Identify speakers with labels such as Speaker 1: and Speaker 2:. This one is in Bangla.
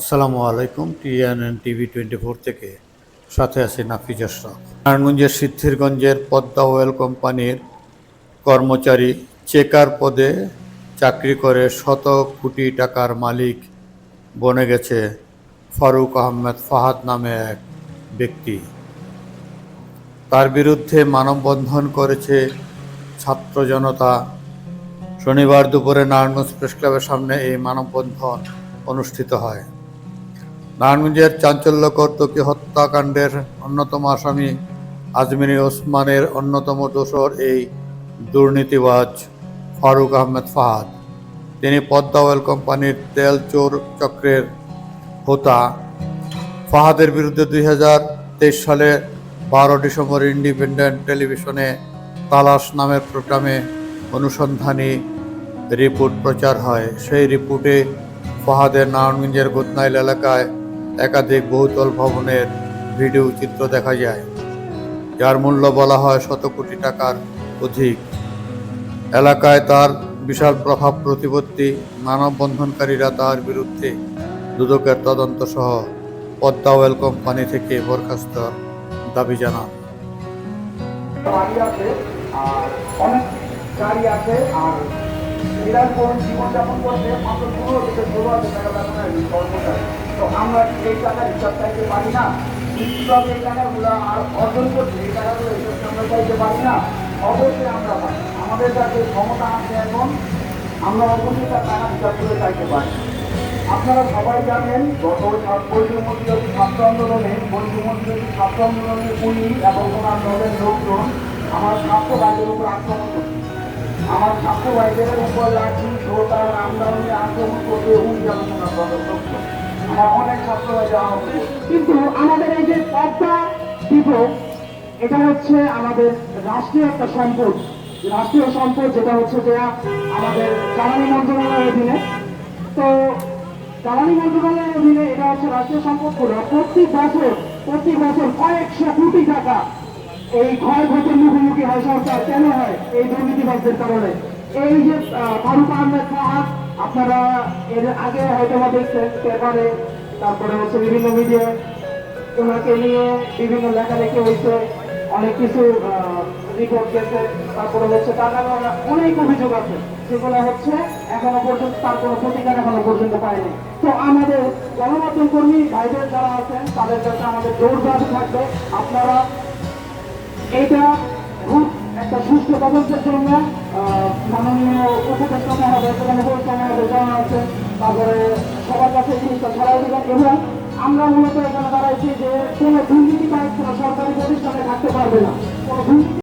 Speaker 1: আসসালামু আলাইকুম। টিএনএন টিভি 24 থেকে সাথে আছি নাফিজ আশরাফ। নারায়ণগঞ্জের সিদ্ধিরগঞ্জের পদ্মা অয়েল কোম্পানির কর্মচারী চেকার পদে চাকরি করে শত কোটি টাকার মালিক বনে গেছে ফারুক আহমেদ ফাহাদ নামে এক ব্যক্তি। তার বিরুদ্ধে মানববন্ধন করেছে ছাত্র জনতা। শনিবার দুপুরে নারায়ণগঞ্জ প্রেসক্লাবের সামনে এই মানববন্ধন অনুষ্ঠিত হয়। নারায়ণগঞ্জের চাঞ্চল্যকর ত্বকী হত্যাকাণ্ডের অন্যতম আসামি আজমিরি ওসমানের অন্যতম দোসর এই দুর্নীতিবাজ ফারুক আহমেদ ফাহাদ। তিনি পদ্মা অয়েল কোম্পানির তেল চোর চক্রের হোতা। ফাহাদের বিরুদ্ধে 2023 সালে 12 ডিসেম্বর ইন্ডিপেন্ডেন্ট টেলিভিশনে তালাশ নামের প্রোগ্রামে অনুসন্ধানী রিপোর্ট প্রচার হয়। সেই রিপোর্টে ফাহাদের নারায়ণগঞ্জের গোদনাইল এলাকায় একাধিক বহুতল ভবনের ভিডিও চিত্র দেখা যায়, যার মূল্য বলা হয় শত কোটি টাকার অধিক। এলাকায় তার বিশাল প্রভাব প্রতিপত্তি। মানববন্ধনকারীরা তার বিরুদ্ধে দুদকের তদন্ত সহ পদ্মা অয়েল কোম্পানি থেকে বরখাস্তর দাবি জানান।
Speaker 2: জীবনযাপন করতে মাত্র 15 থেকে 16,000 টাকা বেতনের কর্মচারী। তো আমরা এই টাকা হিসাব চাইতে পারি না? কৃষক এই টাকাগুলো আর অর্জন করছে, এই টাকাগুলো হিসাব আমরা চাইতে পারি না? অবশ্যই আমরা পাই। আমাদের কাছে ক্ষমতা আছে, এখন আমরা অবশ্যই তার টাকা হিসাব করে চাইতে পারি। আপনারা সবাই জানেন, গত বৈষম্যবিরোধী ছাত্র আন্দোলনে পুলিশ এবং ওনার দলের লোকজন আমার ছাত্র ভাইদের উপর আক্রমণ করছে। আমার ছাত্র ভাইদের উপর লাঠি ছোটা রামদানি আক্রমণ করবে আমার অনেক ছাত্র ভাই যাওয়া হবে। কিন্তু আমাদের এই যে পদ্মা ডিপো, এটা হচ্ছে আমাদের রাষ্ট্রীয় একটা সম্পদ, যেটা হচ্ছে যে আমাদের জ্বালানি মন্ত্রণালয়ের অধীনে। তো জ্বালানি মন্ত্রণালয়ের অধীনে এটা হচ্ছে রাষ্ট্রীয় সম্পদগুলো প্রতি বছর কয়েকশো কোটি টাকা এই ক্ষয়ক্ষতির মুখোমুখি হয় সরকার। কেন হয়? এই দুর্নীতিবাদদের কারণে। এই যে ফারুক আহমেদ ফাহাদ, আপনারা এর আগে হয়তো দেখছেন পেপারে, তারপরে হচ্ছে বিভিন্ন মিডিয়ায় ওনাকে নিয়ে বিভিন্ন লেখালেখি হয়েছে, অনেক কিছু রিপোর্ট গেছে। তারপরে হচ্ছে তার নামে অনেক অভিযোগ আছে, সেগুলো হচ্ছে এখনো পর্যন্ত তার কোনো প্রতিকার এখনো পর্যন্ত পায়নি। তো আমাদের গণমাধ্যম কর্মী ভাইদের যারা আছেন, তাদের কাছে আমাদের জোর দাবি থাকবে, আপনারা এইটা খুব একটা সুস্থ তদন্তের জন্য মাননীয় উপদেষ্টা মহোদয় জানা আছে, তারপরে সবার কাছে জিনিসটা ছড়াই দিবেন। এবং আমরা মূলত এখানে দাঁড়াইছি যে কোনো দুর্নীতি কোনো সরকারি প্রতিষ্ঠানে থাকতে পারবে না, কোনো দুর্নীতি